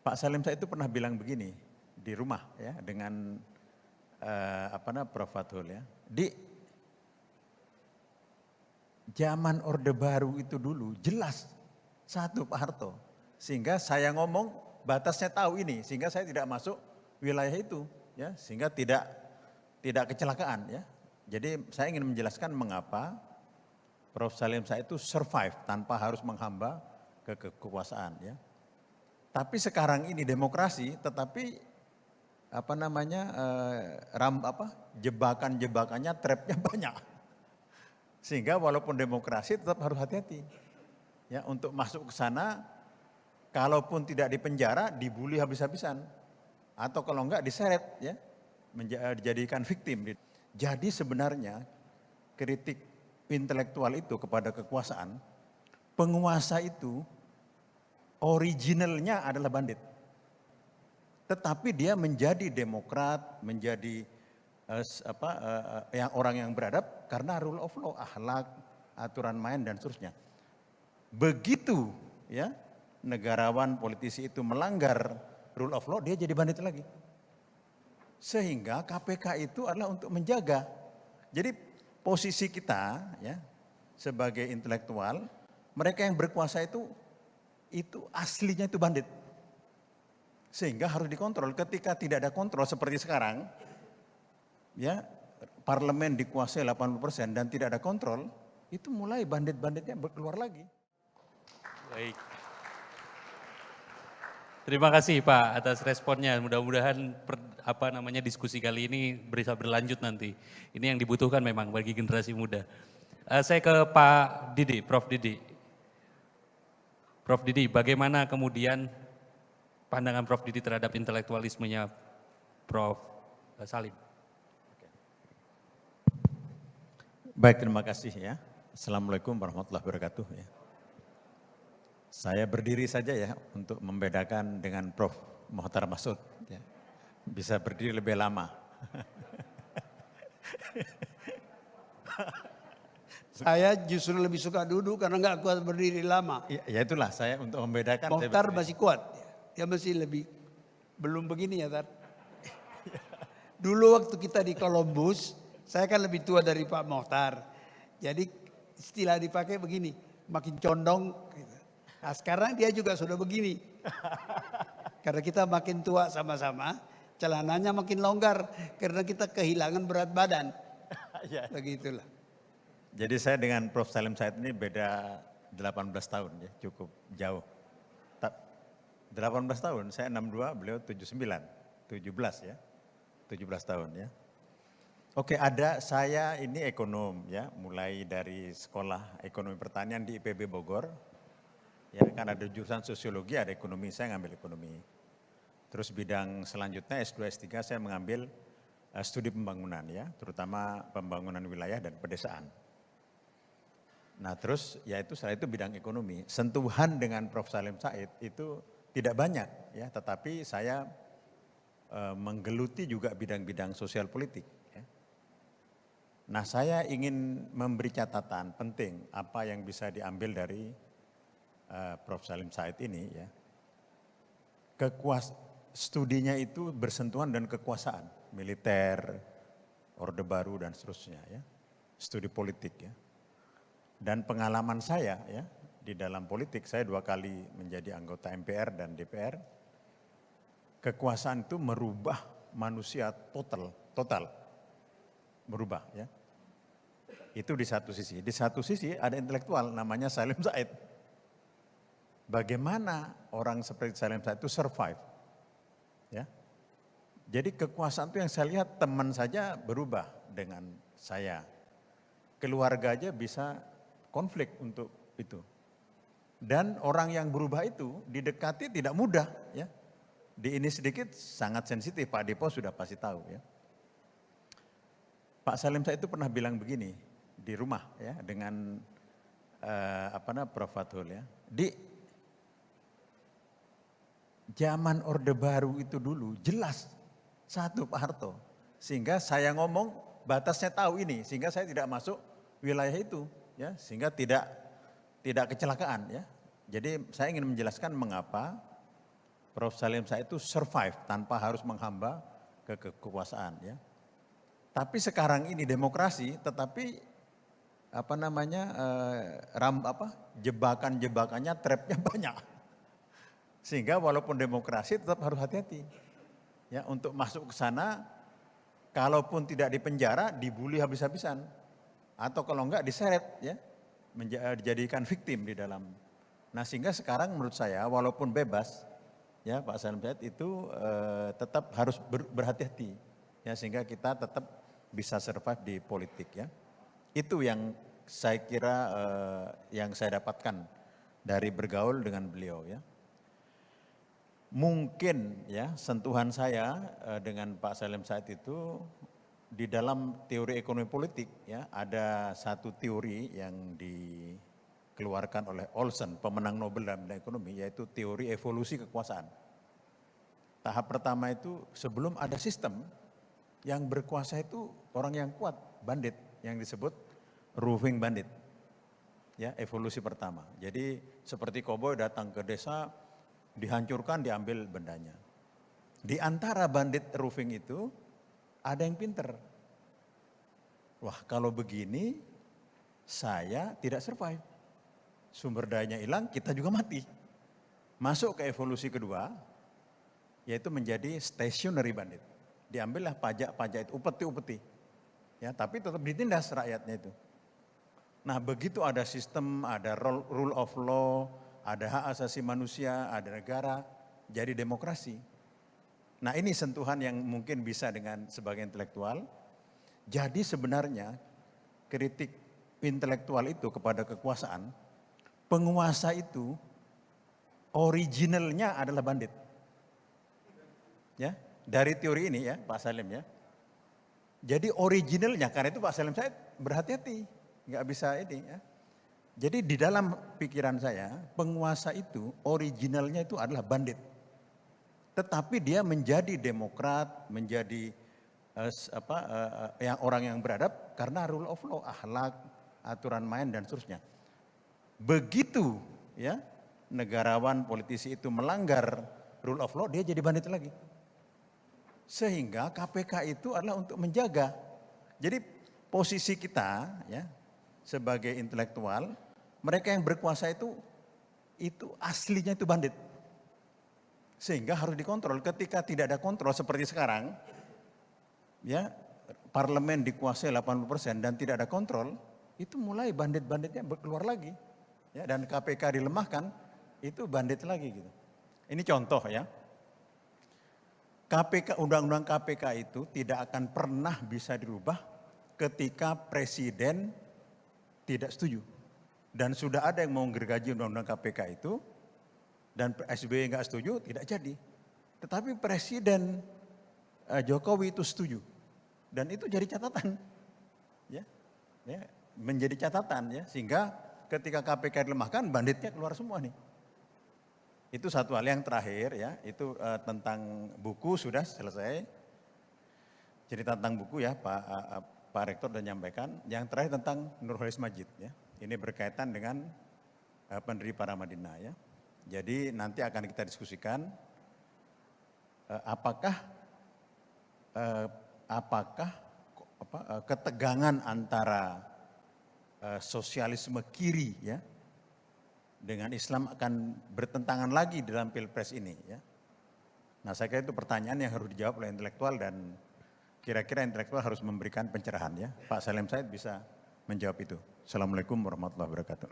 Pak Salim Said itu pernah bilang begini di rumah ya dengan Prof. Fathul ya. Di zaman Orde Baru itu dulu jelas satu Pak Harto. Sehingga saya ngomong batasnya tahu ini sehingga saya tidak masuk wilayah itu ya, sehingga tidak kecelakaan ya. Jadi saya ingin menjelaskan mengapa Prof. Salim Said itu survive tanpa harus menghamba ke kekuasaan ya. Tapi sekarang ini demokrasi, tetapi jebakan-jebakannya, trapnya banyak. Sehingga walaupun demokrasi tetap harus hati-hati. Ya, untuk masuk ke sana, kalaupun tidak dipenjara, dibully habis-habisan. Atau kalau enggak diseret, ya, dijadikan victim. Jadi sebenarnya kritik intelektual itu kepada kekuasaan, penguasa itu originalnya adalah bandit. Tetapi dia menjadi demokrat, menjadi orang yang beradab karena rule of law, akhlak, aturan main dan seterusnya. Begitu ya negarawan politisi itu melanggar rule of law, dia jadi bandit lagi. Sehingga KPK itu adalah untuk menjaga. Jadi posisi kita ya sebagai intelektual, mereka yang berkuasa itu aslinya itu bandit. Sehingga harus dikontrol. Ketika tidak ada kontrol seperti sekarang, ya parlemen dikuasai 80% dan tidak ada kontrol, itu mulai bandit-banditnya keluar lagi. Baik. Terima kasih Pak atas responnya. Mudah-mudahan diskusi kali ini bisa berlanjut nanti. Ini yang dibutuhkan memang bagi generasi muda. Saya ke Pak Didi, Prof. Didi. Prof. Didi, bagaimana kemudian pandangan Prof. Didi terhadap intelektualismenya Prof. Salim? Baik, terima kasih ya. Assalamualaikum warahmatullahi wabarakatuh. Ya. Saya berdiri saja ya untuk membedakan dengan Prof. Mokhtar Masud. Ya. Bisa berdiri lebih lama. Saya justru lebih suka duduk karena nggak kuat berdiri lama. Ya itulah saya untuk membedakan. Mokhtar masih kuat, dia masih lebih belum begini ya Tar. Dulu waktu kita di Columbus, saya kan lebih tua dari Pak Mokhtar. Jadi istilah dipakai begini, makin condong. Gitu. Nah sekarang dia juga sudah begini. Karena kita makin tua sama-sama, celananya makin longgar karena kita kehilangan berat badan. Begitulah. Jadi saya dengan Prof. Salim Said ini beda 18 tahun ya, cukup jauh. 18 tahun, saya 62, beliau 79, 17 ya, 17 tahun ya. Oke, saya ini ekonom ya, mulai dari sekolah ekonomi pertanian di IPB Bogor. Ya kan ada jurusan sosiologi, ada ekonomi, saya ngambil ekonomi. Terus bidang selanjutnya S2, S3 saya mengambil studi pembangunan ya, terutama pembangunan wilayah dan pedesaan. Nah terus ya itu setelah itu bidang ekonomi. Sentuhan dengan Prof. Salim Said itu tidak banyak ya, tetapi saya menggeluti juga bidang-bidang sosial politik. Ya. Nah saya ingin memberi catatan penting apa yang bisa diambil dari Prof. Salim Said ini ya. Studinya itu bersentuhan dan kekuasaan, militer, Orde Baru dan seterusnya ya. Studi politik ya. Dan pengalaman saya ya di dalam politik, saya 2 kali menjadi anggota MPR dan DPR. Kekuasaan itu merubah manusia total merubah ya. Itu di satu sisi. Di satu sisi ada intelektual namanya Salim Said. Bagaimana orang seperti Salim Said itu survive? Ya. Jadi kekuasaan itu yang saya lihat teman saja berubah dengan saya. Keluarga aja bisa konflik untuk itu. Dan orang yang berubah itu didekati tidak mudah ya. Di ini sedikit sangat sensitif, Pak Depo sudah pasti tahu ya. Pak Salim Said itu pernah bilang begini di rumah ya dengan Prof. Fathul ya. Di zaman Orde Baru itu dulu jelas satu Pak Harto. Sehingga saya ngomong batasnya tahu ini sehingga saya tidak masuk wilayah itu. Ya, sehingga tidak kecelakaan ya. Jadi saya ingin menjelaskan mengapa Prof. Salim Said itu survive tanpa harus menghamba ke kekuasaan ya. Tapi sekarang ini demokrasi, tetapi apa namanya jebakan-jebakannya, trapnya banyak. Sehingga walaupun demokrasi tetap harus hati-hati. Ya, untuk masuk ke sana, kalaupun tidak dipenjara, dibully habis-habisan. Atau kalau enggak diseret ya, dijadikan victim di dalam. Nah sehingga sekarang menurut saya walaupun bebas, ya Pak Salim Said itu tetap harus berhati-hati. Ya, sehingga kita tetap bisa survive di politik ya. Itu yang saya kira yang saya dapatkan dari bergaul dengan beliau ya. Mungkin ya sentuhan saya dengan Pak Salim Said itu di dalam teori ekonomi politik ya, ada satu teori yang dikeluarkan oleh Olson, pemenang Nobel dalam bidang ekonomi, yaitu teori evolusi kekuasaan. Tahap pertama itu sebelum ada sistem, yang berkuasa itu orang yang kuat, bandit, yang disebut roving bandit. Ya, evolusi pertama. Jadi seperti koboi datang ke desa, dihancurkan, diambil bendanya. Di antara bandit roving itu ada yang pinter. Wah, kalau begini saya tidak survive. Sumber dayanya hilang, kita juga mati. Masuk ke evolusi kedua, yaitu menjadi stationary bandit. Diambillah pajak-pajak itu, upeti-upeti. Ya, tapi tetap ditindas rakyatnya itu. Nah, begitu ada sistem, ada rule of law, ada hak asasi manusia, ada negara, jadi demokrasi. Nah, ini sentuhan yang mungkin bisa dengan sebagai intelektual. Jadi sebenarnya kritik intelektual itu kepada kekuasaan, penguasa itu originalnya adalah bandit. Ya, dari teori ini ya Pak Salim ya. Jadi originalnya, karena itu Pak Salim saya berhati-hati, nggak bisa ini ya. Jadi di dalam pikiran saya penguasa itu originalnya itu adalah bandit. Tetapi dia menjadi demokrat, menjadi yang orang yang beradab karena rule of law, akhlak, aturan main dan seterusnya. Begitu ya negarawan politisi itu melanggar rule of law, dia jadi bandit lagi. Sehingga KPK itu adalah untuk menjaga. Jadi posisi kita ya sebagai intelektual, mereka yang berkuasa itu aslinya itu bandit. Sehingga harus dikontrol. Ketika tidak ada kontrol seperti sekarang, ya parlemen dikuasai 80% dan tidak ada kontrol, itu mulai bandit-banditnya keluar lagi. Ya, dan KPK dilemahkan, itu bandit lagi gitu. Ini contoh ya. KPK, undang-undang KPK itu tidak akan pernah bisa dirubah ketika presiden tidak setuju. Dan sudah ada yang mau gergaji undang-undang KPK itu, dan SBY nggak setuju, tidak jadi. Tetapi Presiden Jokowi itu setuju. Dan itu jadi catatan. Ya, menjadi catatan ya. Sehingga ketika KPK dilemahkan, banditnya keluar semua nih. Itu satu hal. Yang terakhir ya, itu tentang buku sudah selesai. Cerita tentang buku ya Pak Rektor sudah menyampaikan. Yang terakhir tentang Nurholis Majid ya. Ini berkaitan dengan pendiri Paramadina ya. Jadi nanti akan kita diskusikan apakah ketegangan antara sosialisme kiri ya dengan Islam akan bertentangan lagi dalam Pilpres ini ya. Nah, saya kira itu pertanyaan yang harus dijawab oleh intelektual dan kira-kira intelektual harus memberikan pencerahan ya. Pak Salim Said bisa menjawab itu. Assalamualaikum warahmatullahi wabarakatuh.